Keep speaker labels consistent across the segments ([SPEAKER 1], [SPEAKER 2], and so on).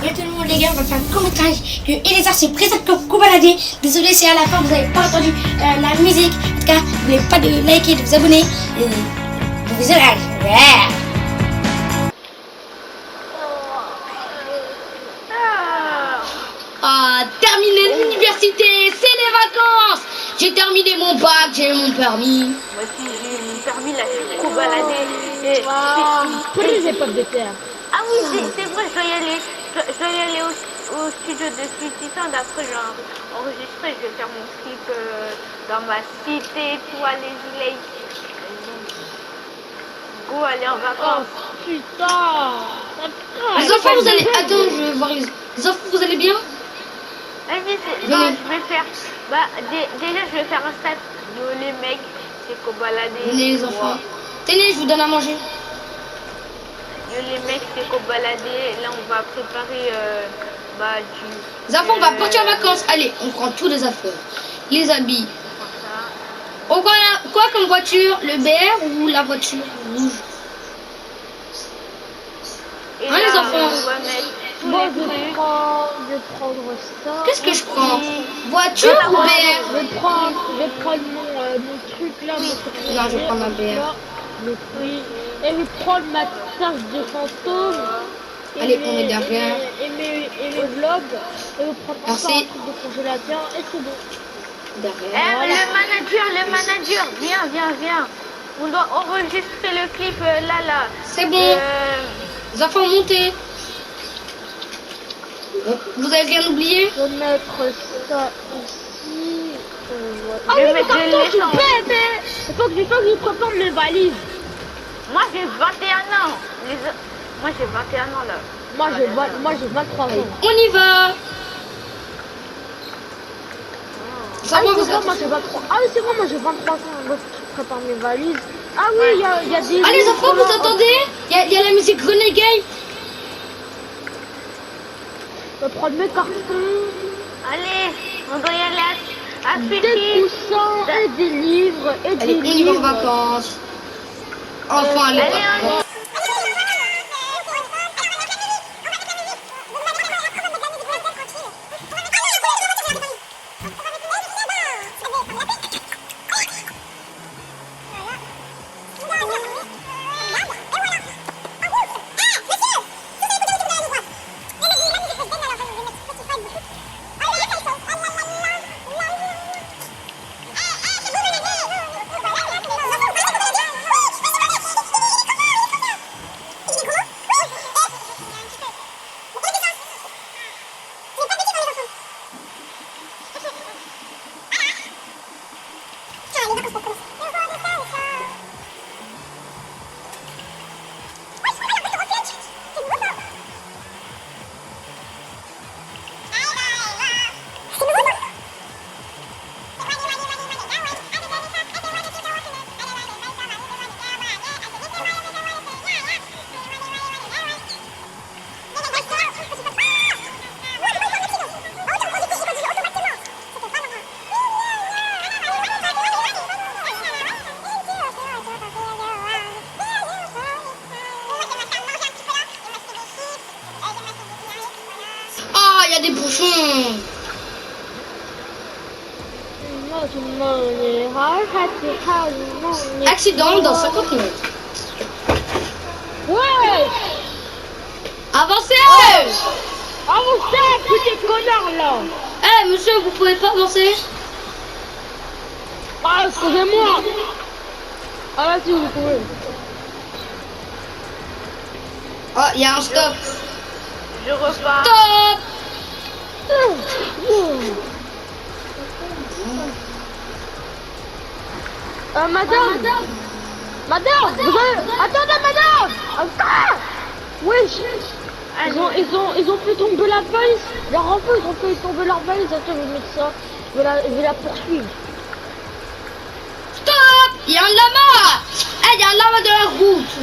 [SPEAKER 1] Yo tout le monde les gars, on va faire un court métrage que Elisa se présente comme Kobalade. Désolé si à la fin vous n'avez pas entendu la musique. En tout cas, n'oubliez pas de liker, de vous abonner et de vous aider. Yeah.
[SPEAKER 2] Ah, terminé l'université, c'est les vacances. J'ai terminé mon bac, j'ai eu mon permis.
[SPEAKER 3] Moi aussi j'ai eu mon permis là, je suis trop baladée.
[SPEAKER 4] Prenez les pommes de terre.
[SPEAKER 3] Ah oui, c'est vrai, je dois y aller. Je dois y aller au studio de Sweetie Sound. Après, je vais enregistrer, je vais faire mon clip dans ma cité, tout à les Lake. Go, aller en vacances.
[SPEAKER 4] Oh putain.
[SPEAKER 2] Les enfants, vous allez... Attends, je vais voir les enfants, vous allez bien?
[SPEAKER 3] Vas-y, non, je vais faire. Bah, déjà, je vais faire un stat. Yo, les mecs, c'est qu'au balader.
[SPEAKER 2] Venez les enfants. Tenez, je vous donne à manger.
[SPEAKER 3] Yo, les mecs, c'est qu'au balader. Là, on va préparer du.
[SPEAKER 2] Les enfants, on va partir en vacances. Allez, on prend tous les affaires. Les habits. On prend quoi comme voiture? Le BR ou la voiture rouge?
[SPEAKER 3] Et
[SPEAKER 2] Hein,
[SPEAKER 3] là,
[SPEAKER 2] les enfants?
[SPEAKER 3] on va mettre tous
[SPEAKER 4] Bon,
[SPEAKER 3] les
[SPEAKER 4] je
[SPEAKER 3] trucs.
[SPEAKER 4] vais prendre ça.
[SPEAKER 2] Qu'est-ce que je prends? Voiture ou BR?
[SPEAKER 4] Je vais prendre mon truc là.
[SPEAKER 2] Non, je vais prendre un BR.
[SPEAKER 4] Là, le prix. Et je vais prendre ma tasse de fantôme.
[SPEAKER 2] Allez, on est derrière.
[SPEAKER 4] Et mes globes. Et je vais prendre
[SPEAKER 2] Merci.
[SPEAKER 4] encore un truc de congélateur. Et c'est bon.
[SPEAKER 2] Derrière.
[SPEAKER 3] Le manager, viens. On doit enregistrer le clip là.
[SPEAKER 2] C'est bon. Les enfants, montez. Vous avez rien oublié?
[SPEAKER 4] Je vais mettre ça ici. Voilà.
[SPEAKER 3] Je vais mettre de l'essence.
[SPEAKER 4] Il faut que je prépare mes valises.
[SPEAKER 3] Moi j'ai 21 ans. Moi j'ai 21 ans là.
[SPEAKER 4] Moi j'ai 23 ans.
[SPEAKER 2] On y va. Les
[SPEAKER 4] Ah
[SPEAKER 2] enfants,
[SPEAKER 4] oui,
[SPEAKER 2] vous
[SPEAKER 4] c'est bon, moi j'ai 23. Ah oui, c'est bon, moi j'ai 23 ans. Moi, je prépare mes valises. Ah oui, il y a des.
[SPEAKER 2] Ah, les enfants, vous entendez? Il y a la musique Renegade.
[SPEAKER 4] Je vais prendre mes cartons,
[SPEAKER 3] Allez, on doit y aller à
[SPEAKER 4] des
[SPEAKER 3] Sweetie.
[SPEAKER 4] coussins et des livres et des
[SPEAKER 2] Allez, on y va en
[SPEAKER 4] livres.
[SPEAKER 2] vacances. Enfin, allez.
[SPEAKER 3] Allez, on y va.
[SPEAKER 2] Ah, il y a des bouchons. Accident dans 50 minutes.
[SPEAKER 4] Ouais.
[SPEAKER 2] Avancez.
[SPEAKER 4] Avancez, petit connard là.
[SPEAKER 2] Eh, monsieur, vous pouvez pas avancer?
[SPEAKER 4] Ah, excusez-moi. Ah là, si vous pouvez.
[SPEAKER 2] Oh, il y a un stop.
[SPEAKER 3] Je repars.
[SPEAKER 2] Stop.
[SPEAKER 4] Madame, vous avez... Attendez, madame. Attends. Wesh. Ils ont fait tomber la valise. Leur enfant, ils ont fait tomber leur valise. Attends, je vais mettre ça. Je vais la poursuivre.
[SPEAKER 2] Stop. Il y a un lama. Eh, il y a un lama de la route.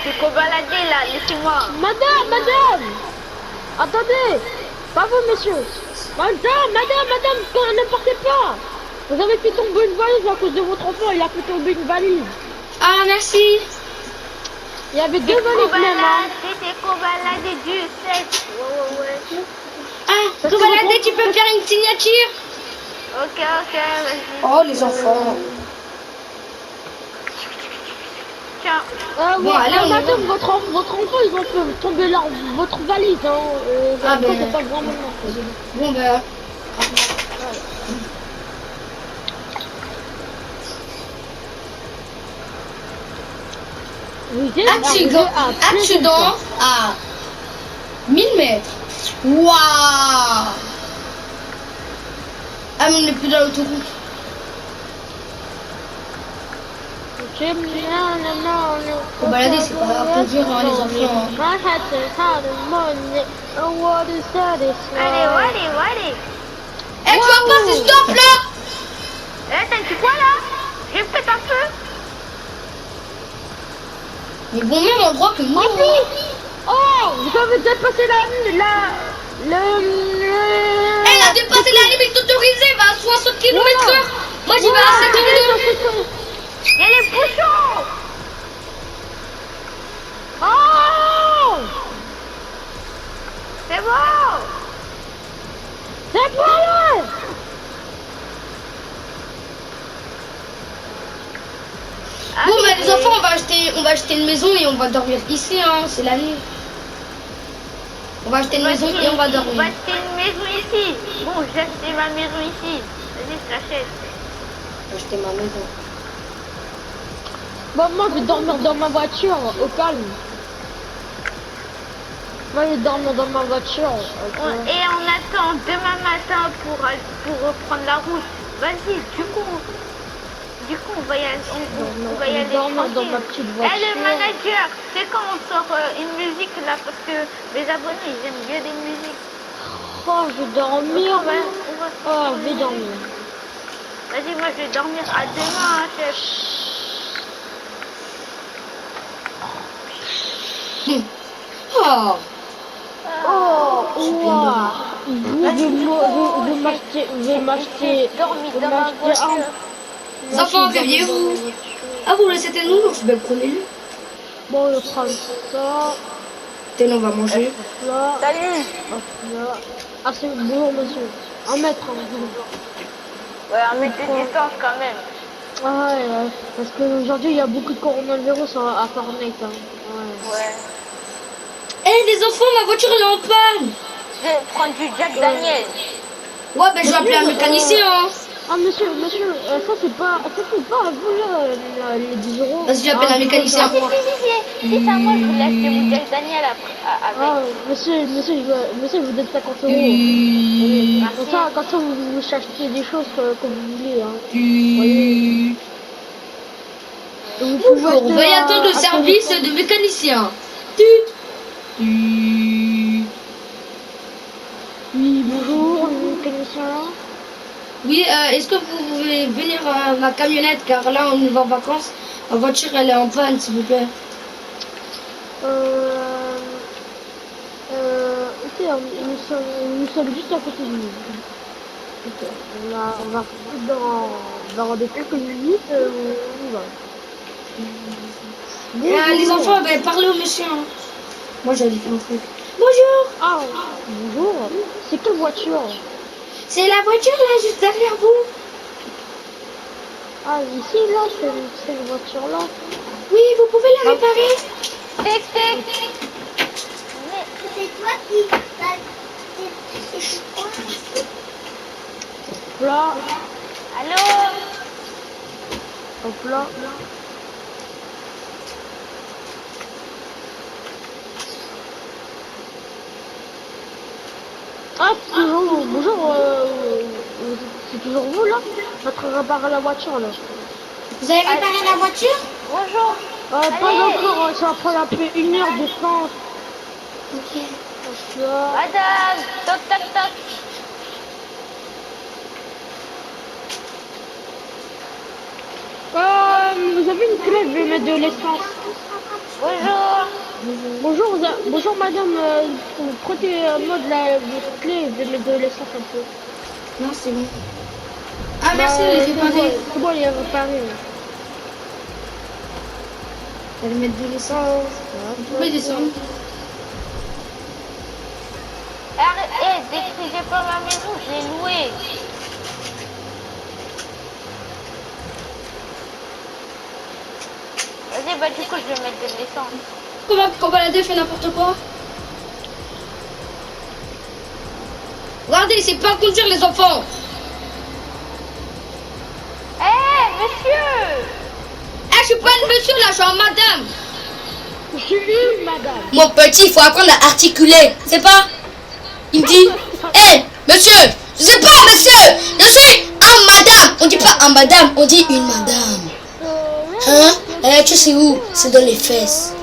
[SPEAKER 3] C'est qu'au balader là, laissez-moi.
[SPEAKER 4] Madame. Attendez. Pas vous, monsieur. Madame, ne partez pas. Vous avez fait tomber une valise à cause de votre enfant. Il a fait tomber une valise.
[SPEAKER 2] Ah, merci.
[SPEAKER 4] Il y avait deux valises même.
[SPEAKER 3] C'est qu'au balader du 7. Ouais.
[SPEAKER 2] Ah, Cobaladé, tu peux me faire une signature?
[SPEAKER 3] Ok, vas-y.
[SPEAKER 2] Oh, les enfants.
[SPEAKER 3] Tiens.
[SPEAKER 2] Bon, allez, on y va.
[SPEAKER 4] madame, votre enfant, ils ont fait tomber votre valise, hein.
[SPEAKER 2] Ah,
[SPEAKER 4] Après,
[SPEAKER 2] ben.
[SPEAKER 4] c'est pas vraiment mon problème.
[SPEAKER 2] Bon, ben.
[SPEAKER 4] Vous êtes arrivé
[SPEAKER 2] Accident,
[SPEAKER 4] à
[SPEAKER 2] accident à 1000 mètres. Waouh! Ah, mais on n'est plus dans l'autoroute.
[SPEAKER 4] Faut
[SPEAKER 2] balader, c'est pas à conduire, hein, les enfants.
[SPEAKER 3] Allez.
[SPEAKER 2] Eh, tu vas passer, stop là!
[SPEAKER 3] T'as quoi là? J'ai fait un feu.
[SPEAKER 2] Mais bon, même endroit que nous.
[SPEAKER 4] Oh, vous avez dépassé
[SPEAKER 2] Elle a dépassé la limite autorisée, va à 60 km/h. Moi, j'y vais à 52.
[SPEAKER 3] Il y a les bouchons.
[SPEAKER 4] Oh,
[SPEAKER 3] C'est bon.
[SPEAKER 4] c'est pas vrai.
[SPEAKER 2] Bon, bah, les enfants, on va acheter une maison et on va dormir ici, hein. C'est la nuit. On va acheter une maison et on va
[SPEAKER 3] On
[SPEAKER 2] dormir.
[SPEAKER 3] va acheter une maison ici. Bon, j'ai acheté ma maison ici. Vas-y, je l'achète.
[SPEAKER 2] On va acheter ma maison.
[SPEAKER 4] Bon, moi, je vais dormir dans ma voiture, au calme. Moi, je vais dormir dans ma voiture.
[SPEAKER 3] Et on attend demain matin pour reprendre la route. Vas-y, du coup, on va y aller. On va y aller
[SPEAKER 4] dormir dans
[SPEAKER 3] tranquille.
[SPEAKER 4] ma petite
[SPEAKER 3] Eh,
[SPEAKER 4] voiture.
[SPEAKER 3] le manager, c'est quand on sort une musique là, parce que les abonnés, ils aiment bien des musiques.
[SPEAKER 4] Oh, je vais dormir.
[SPEAKER 3] On va
[SPEAKER 4] Oh, je vais dormir.
[SPEAKER 3] Vas-y, moi je vais dormir. À demain, hein, chef.
[SPEAKER 2] Oh!
[SPEAKER 4] Oh, wow. Je vais m'acheter
[SPEAKER 3] Dormi dans ma voiture.
[SPEAKER 2] Les enfants, réveillez-vous. Ah, vous le c'était nous, donc ben, prenez-le.
[SPEAKER 4] Bon, je prends ça.
[SPEAKER 2] Tel, on va manger.
[SPEAKER 4] Là.
[SPEAKER 3] Salut.
[SPEAKER 4] Hop là. Ah, c'est bonjour, monsieur. Un mètre, hein.
[SPEAKER 3] Ouais, un mètre de distance quand même.
[SPEAKER 4] Ah ouais, parce qu'aujourd'hui, il y a beaucoup de coronavirus à Fortnite. Hein.
[SPEAKER 3] Ouais.
[SPEAKER 2] Eh, les enfants, ma voiture, elle est en panne.
[SPEAKER 3] Je vais prendre du Jack Daniel.
[SPEAKER 2] Ouais, ben, je vais appeler un mécanicien. Hein.
[SPEAKER 4] Ah, monsieur, ça c'est pas à vous là, les 10 euros.
[SPEAKER 2] Vas-y, j'appelle un mécanicien.
[SPEAKER 3] Si, c'est à moi, je voulais acheter mon Jack Daniel avec.
[SPEAKER 4] Ah, monsieur, je vous donne 50 euros. Comme ça, vous achetez des choses comme vous voulez. Hein. Voyez. Vous pouvez
[SPEAKER 2] Bonjour,
[SPEAKER 4] acheter
[SPEAKER 2] veuillez attendre le
[SPEAKER 4] un
[SPEAKER 2] service
[SPEAKER 4] téléphone.
[SPEAKER 2] de mécanicien.
[SPEAKER 4] Oui, bonjour, mécanicien.
[SPEAKER 2] Oui, est-ce que vous pouvez venir à ma camionnette car là on va en vacances. Ma voiture elle est en panne s'il vous plaît.
[SPEAKER 4] Ok, nous sommes juste à côté de nous. Ok, on va dans des quelques minutes, on y va.
[SPEAKER 2] Les enfants, ben, parlez au monsieur. Hein. Moi j'allais faire un truc. Bonjour.
[SPEAKER 4] Ah, bonjour. C'est quelle voiture?
[SPEAKER 2] C'est la voiture là juste derrière vous.
[SPEAKER 4] Ah, ici, là, c'est une voiture là.
[SPEAKER 2] Oui, vous pouvez la réparer.
[SPEAKER 3] Tic.
[SPEAKER 1] C'est toi qui
[SPEAKER 4] Là,
[SPEAKER 3] Allô?
[SPEAKER 4] hop là. Ah, bonjour, c'est toujours vous là? Votre réparer la voiture là.
[SPEAKER 1] Vous avez réparé la voiture?
[SPEAKER 3] Bonjour.
[SPEAKER 4] Pas encore, ça va prendre un peu 1 heure de temps.
[SPEAKER 1] Ok.
[SPEAKER 4] Hop là.
[SPEAKER 3] Madame, toc.
[SPEAKER 4] Vous avez une clé, je vais mettre de l'essence.
[SPEAKER 3] Bonjour.
[SPEAKER 4] Bonjour madame, prêtez-moi de votre clé, je vais mettre de l'essence un peu.
[SPEAKER 2] Non c'est bon. Ah merci, j'ai réparé.
[SPEAKER 4] C'est bon, il est réparé.
[SPEAKER 2] Elle va mettre de l'essence. Vous pouvez descendre.
[SPEAKER 3] Arrête, détruisez pas ma maison, je l'ai louée. Vas-y, bah du coup, je vais mettre de l'essence.
[SPEAKER 2] Comment Cobaladé fait n'importe quoi? Regardez, il sait pas conduire les enfants.
[SPEAKER 3] Monsieur!
[SPEAKER 2] Je suis pas une monsieur là, je suis un madame.
[SPEAKER 4] Je suis une madame.
[SPEAKER 1] Mon petit, il faut apprendre à articuler. C'est pas? Il me dit, hé, monsieur, je sais pas, monsieur, je suis un madame. On dit pas un madame, on dit une madame. Hein? Tu sais où? C'est dans les fesses.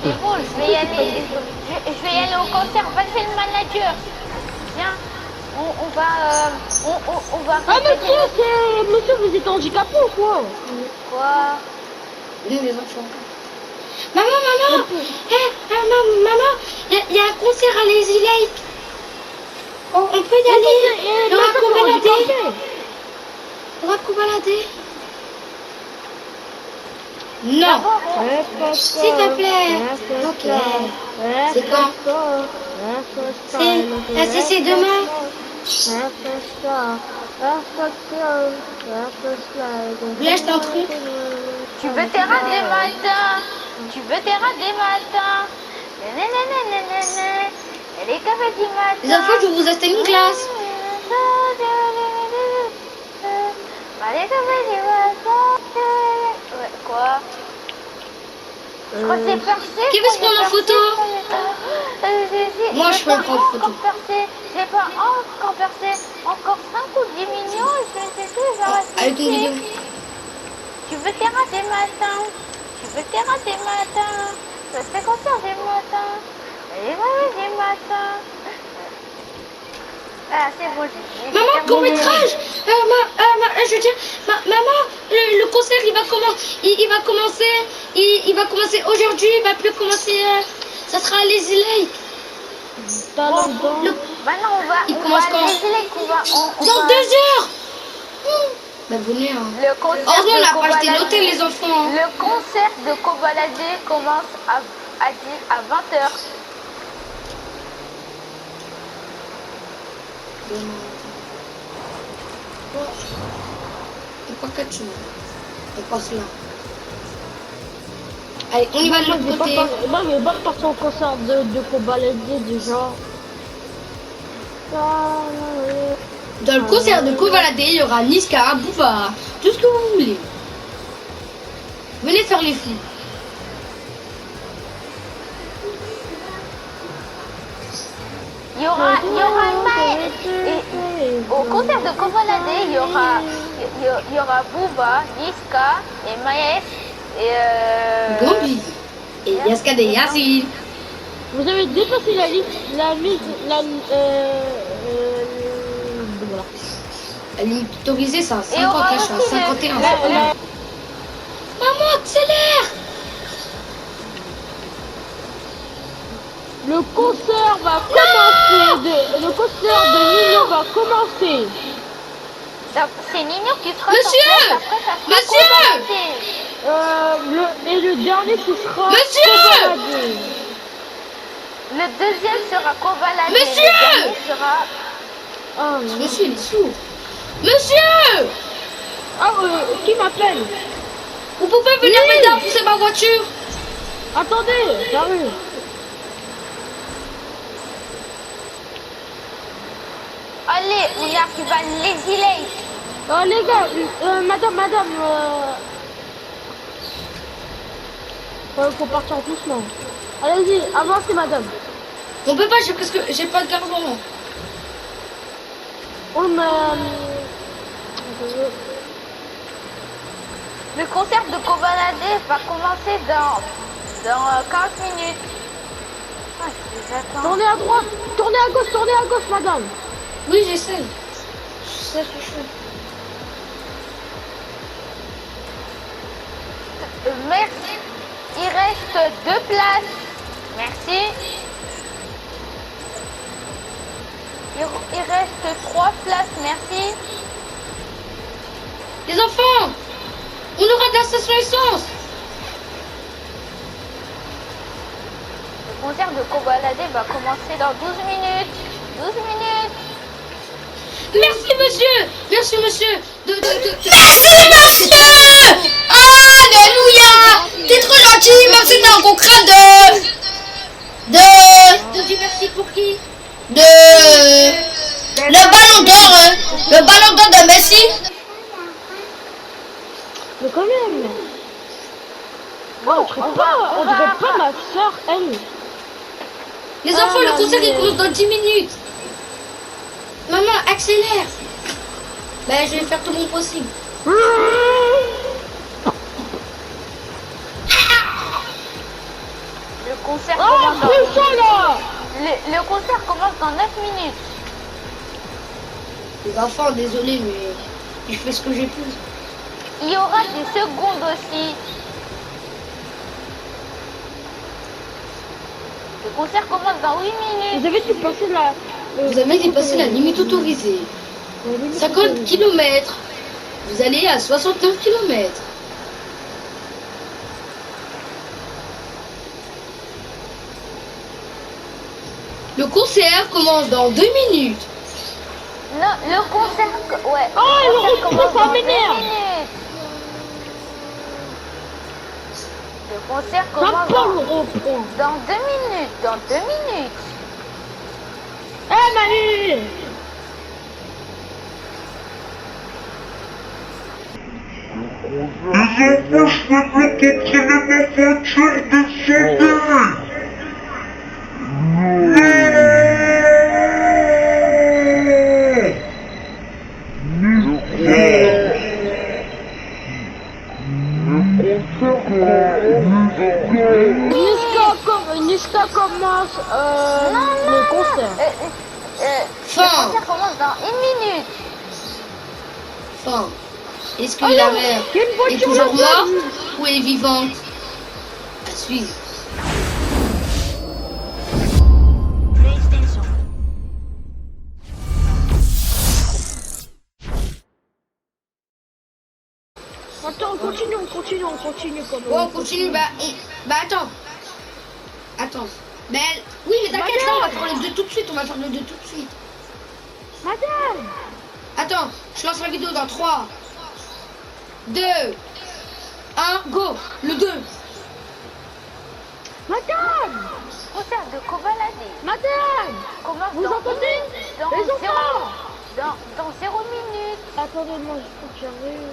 [SPEAKER 3] C'est bon, je vais y aller. Je vais y aller au concert. Vas-y, le manager. Viens. On va.
[SPEAKER 4] Ah monsieur, vous êtes handicapé ou quoi?
[SPEAKER 3] Quoi?
[SPEAKER 2] Les enfants. Maman, maman, il y a un concert à Lazy Lake. On peut y aller. On va balader. Non. S'il te plaît. Ok. C'est quand? C'est demain. Là, je t'en truc.
[SPEAKER 3] Tu veux tes rats des matins. Les cafés du matin.
[SPEAKER 2] Les enfants, je vais vous acheter une glace.
[SPEAKER 3] Les cafés du matin. Quoi? Je crois que c'est percé.
[SPEAKER 2] Qui veut se prendre en photo? Moi, je peux prendre en photo.
[SPEAKER 3] J'ai pas encore percé. Encore 5 ou 10 millions. Je sais plus, j'arrête.
[SPEAKER 2] Avec une vidéo.
[SPEAKER 3] Tu veux tes rats des matins. Ça fait concert des matins. Les mauvais des matins. Ah, c'est bon.
[SPEAKER 2] Maman, court-métrage. Je veux dire, maman, le concert, il va commencer aujourd'hui, il va plus commencer, ça sera à Lazy Lake.
[SPEAKER 3] Maintenant,
[SPEAKER 2] Il commence quand? Dans 2 heures. Bah, venez, hein.
[SPEAKER 3] Le concert
[SPEAKER 2] Heureusement, on
[SPEAKER 3] de
[SPEAKER 2] n'a pas acheté
[SPEAKER 3] Cobaladé.
[SPEAKER 2] l'hôtel, les enfants. Hein.
[SPEAKER 3] Le concert de Cobaladé commence à 20h.
[SPEAKER 2] Pourquoi que tu on passe là. Allez, on y va de l'autre côté.
[SPEAKER 4] Moi, je vais pas partir au concert de Cobaladé déjà.
[SPEAKER 2] Dans le concert de Cobaladé, il y aura Niska, Booba, tout ce que vous voulez. Venez faire les fous.
[SPEAKER 3] Il y aura Maë. Au concert de Cobaladé, il y aura Booba, Niska et Maës et
[SPEAKER 2] Gambi. Et Yaskad et Yassine.
[SPEAKER 4] Vous avez dépassé la voilà.
[SPEAKER 2] Elle est autorisée ça,
[SPEAKER 3] Et on
[SPEAKER 2] 50
[SPEAKER 3] va
[SPEAKER 2] achats,
[SPEAKER 3] aussi
[SPEAKER 2] 51. Maman, accélère.
[SPEAKER 4] Le concert va commencer. Le concert de Nino va commencer.
[SPEAKER 3] c'est Nino qui sera
[SPEAKER 2] Monsieur
[SPEAKER 3] sur place, après, ça sera
[SPEAKER 2] Monsieur
[SPEAKER 3] Cobaladé.
[SPEAKER 4] Et le dernier qui sera
[SPEAKER 2] Monsieur
[SPEAKER 4] Cobaladé.
[SPEAKER 3] Le deuxième sera Cobaladé.
[SPEAKER 2] Monsieur
[SPEAKER 3] Le dernier sera...
[SPEAKER 4] Ah, non.
[SPEAKER 2] Monsieur, il est sourd. Monsieur,
[SPEAKER 4] Qui m'appelle?
[SPEAKER 2] vous pouvez venir m'aider à pousser ma voiture?
[SPEAKER 4] Attendez, j'arrive.
[SPEAKER 3] Allez, on arrive à Lazy Lake.
[SPEAKER 4] Les gars, madame, faut partir doucement. Allez-y, avancez, madame.
[SPEAKER 2] On peut pas, parce que j'ai pas de d'argent.
[SPEAKER 3] Le concert de Cobaladé va commencer dans 15 minutes. Ah, je les attends.
[SPEAKER 4] Tournez à droite, tournez à gauche, madame.
[SPEAKER 2] Oui, j'essaie. Je sais ce que je fais.
[SPEAKER 3] Merci. Il reste 2 places. Merci. Il reste 3 places, merci.
[SPEAKER 2] Les enfants, on aura de la station essence.
[SPEAKER 3] Le concert de Kobalade va commencer dans 12 minutes. 12 minutes.
[SPEAKER 2] Merci monsieur. Merci monsieur.
[SPEAKER 1] Merci, monsieur. Alléluia. T'es trop gentil, même si t'es un gros crâne
[SPEAKER 2] De dire merci pour qui?
[SPEAKER 1] le ballon d'or, le ballon d'or de Messi.
[SPEAKER 4] Mais quand même. On dirait pas ma soeur, elle.
[SPEAKER 2] Les enfants, le concert il commence dans 10 minutes. Maman, accélère. Ben, je vais faire tout mon possible.
[SPEAKER 3] Le concert
[SPEAKER 4] Oh,
[SPEAKER 3] commence dans...
[SPEAKER 4] c'est ça là.
[SPEAKER 3] Le concert commence dans 9 minutes.
[SPEAKER 2] Les enfants, désolé, mais je fais ce que j'ai pu.
[SPEAKER 3] Il y aura des secondes aussi. Le concert commence dans 8 minutes.
[SPEAKER 4] Vous avez dépassé la...
[SPEAKER 2] Vous avez dépassé la limite autorisée. 50 km. Vous allez à 69 km. Le concert commence dans 2 minutes.
[SPEAKER 3] Non, le concert... Ouais.
[SPEAKER 4] Oh,
[SPEAKER 3] le concert
[SPEAKER 4] ça
[SPEAKER 3] commence dans 2
[SPEAKER 4] m'énerve.
[SPEAKER 3] minutes. Le concert
[SPEAKER 4] Ça
[SPEAKER 3] commence
[SPEAKER 4] prend le rond-point.
[SPEAKER 3] dans 2 minutes. Dans 2 minutes.
[SPEAKER 4] Eh, Manu.
[SPEAKER 5] Les enfants, je peux plus contrôler ma voiture, descendez!
[SPEAKER 4] Niska commence le concert.
[SPEAKER 2] Fin.
[SPEAKER 3] Le concert commence dans 1 minute.
[SPEAKER 2] Fin. Est-ce que
[SPEAKER 4] Oh
[SPEAKER 2] la
[SPEAKER 4] non,
[SPEAKER 2] mère
[SPEAKER 4] il y a une
[SPEAKER 2] est
[SPEAKER 4] voiture
[SPEAKER 2] toujours
[SPEAKER 4] là-bas.
[SPEAKER 2] morte ou est vivante? À suivre.
[SPEAKER 4] Attends, on continue comme
[SPEAKER 2] Bon, on continue. Bah attends. Attends. Mais oui, mais t'inquiète, là, on va faire le 2 tout de suite. On va faire le 2 tout de suite.
[SPEAKER 4] Madame.
[SPEAKER 2] Attends, je lance la vidéo dans 3, 2, 1, go. Le 2.
[SPEAKER 4] Madame.
[SPEAKER 3] Concert de Kobalade.
[SPEAKER 4] Madame.
[SPEAKER 3] Commence
[SPEAKER 4] Vous
[SPEAKER 3] dans
[SPEAKER 4] entendez?
[SPEAKER 3] dans
[SPEAKER 4] Les
[SPEAKER 3] 0
[SPEAKER 4] enfants.
[SPEAKER 3] dans 0 minutes.
[SPEAKER 4] Attendez-moi, je crois que j'arrive.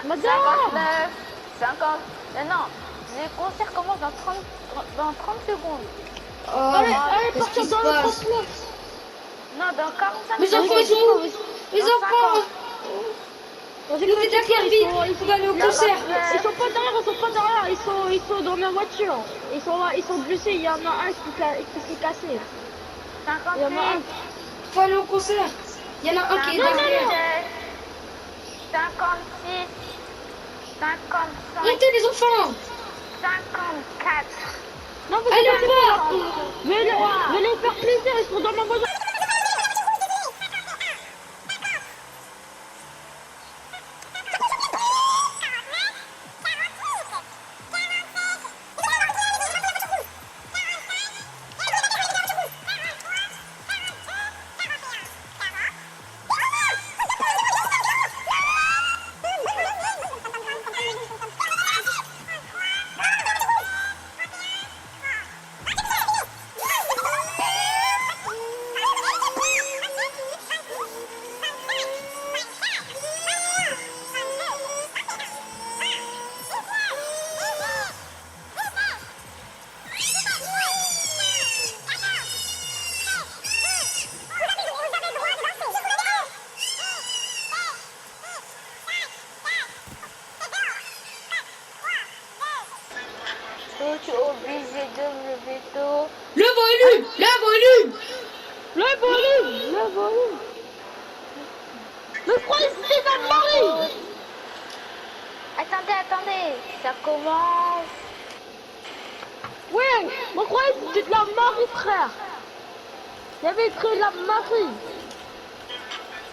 [SPEAKER 4] Madame.
[SPEAKER 3] 59, 50. Non, le concert commence dans 30 secondes.
[SPEAKER 2] Oh,
[SPEAKER 4] Allez,
[SPEAKER 2] qu'est-ce
[SPEAKER 4] partons
[SPEAKER 2] qui se
[SPEAKER 4] dans le
[SPEAKER 2] passe?
[SPEAKER 4] transport.
[SPEAKER 3] Non, dans 45
[SPEAKER 2] Mes enfants, ils sont où? Mes
[SPEAKER 3] Dans
[SPEAKER 2] enfants.
[SPEAKER 3] 50.
[SPEAKER 2] Il était derrière vite. Il faut aller au concert.
[SPEAKER 4] Ils sont pas derrière, ils sont dans ma voiture. Ils sont blessés, il y en a un qui s'est cassé. Il y en a un.
[SPEAKER 3] 58,
[SPEAKER 2] Il faut aller au concert. Il y en a un qui est derrière.
[SPEAKER 3] 56, 55,
[SPEAKER 2] Montez les enfants.
[SPEAKER 3] 54.
[SPEAKER 4] Non, vous
[SPEAKER 2] Allez,
[SPEAKER 4] inquiétez
[SPEAKER 2] on va.
[SPEAKER 4] pas. Je vais les faire plaisir, ils sont dans ma voiture.
[SPEAKER 3] Je suis obligé de me lever tôt.
[SPEAKER 2] Le volume. Le volume.
[SPEAKER 4] Le volume. Le président Marie.
[SPEAKER 3] Attendez, ça commence.
[SPEAKER 4] Ouais, mon croyez que c'est de la Marie, frère. Il y avait écrit la Marie.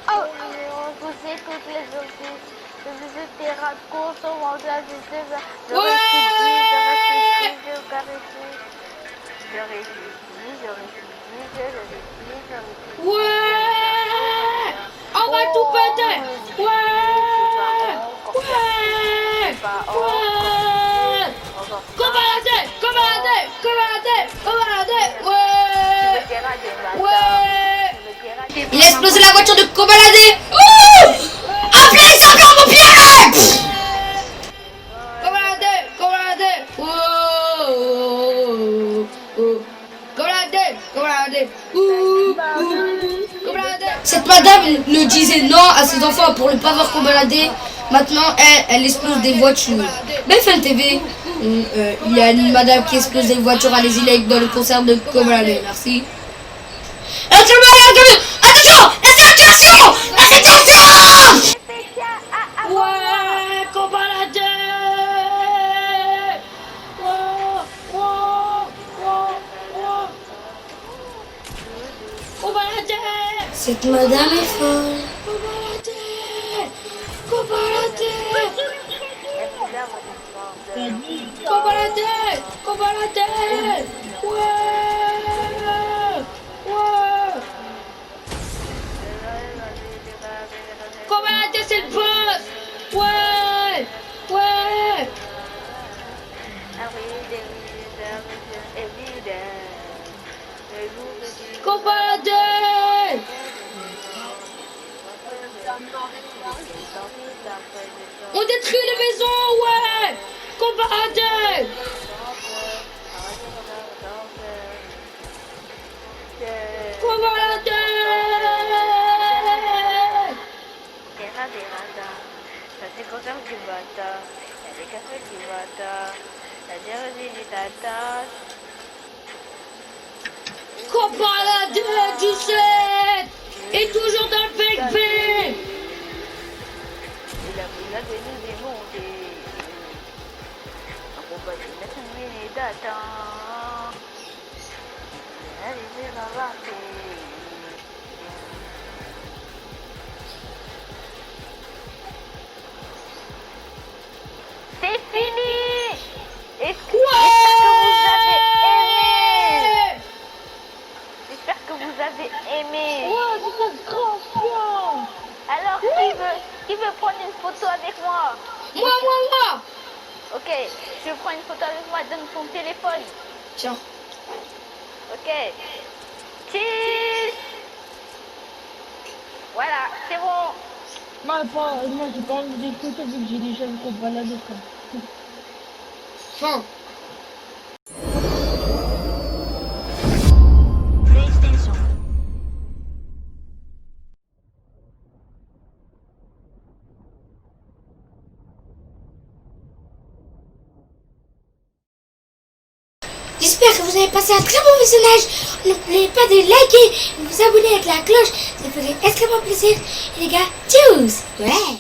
[SPEAKER 3] Oh, vous êtes toutes les offices. Je vous ai des raccours sur mon classe de je
[SPEAKER 2] Ouais! On va tout péter! Ouais! Ouais! Ouais! Cobaladé! Ouais! Ouais!
[SPEAKER 1] Il a explosé la voiture de Cobaladé. Oh, appelez les sapeurs-pompiers.
[SPEAKER 2] Cobaladé!
[SPEAKER 1] Cette madame ne disait non à ses enfants pour ne pas voir Cobaladé. Maintenant, elle explose des voitures. BFM TV, il y a une madame qui explose des voitures à les îles dans le concert de Cobaladé. Merci. Attention, la situation.
[SPEAKER 2] Ouais, Cobaladé! Cobaladé!
[SPEAKER 1] Cette madame est folle.
[SPEAKER 2] Cobaladé! Ouais! Cobaladé, c'est le boss! Ouais! Cobaladé! On détruit les maisons, ouais! Cobaladé! Cobaladé, 17! Et toujours dans le PLP!
[SPEAKER 3] C'est fini. Est-ce que j'espère que vous avez aimé.
[SPEAKER 4] Ouais, c'est trop bien.
[SPEAKER 3] Alors, qui veut prendre une photo avec moi?
[SPEAKER 2] Moi!
[SPEAKER 3] Ok, je prends une photo avec moi, donne ton téléphone.
[SPEAKER 2] Tiens.
[SPEAKER 3] Ok. Cheese. Voilà, c'est bon.
[SPEAKER 4] Moi, j'ai pas envie d'écouter vu que j'ai déjà vu qu'on balade quoi.
[SPEAKER 2] Fin.
[SPEAKER 3] PlayStation.
[SPEAKER 1] J'espère que vous avez passé un très bon visionnage. N'oubliez pas de liker, de vous abonner avec la cloche. Ça ferait extrêmement plaisir. Et les gars, tchuss. Ouais.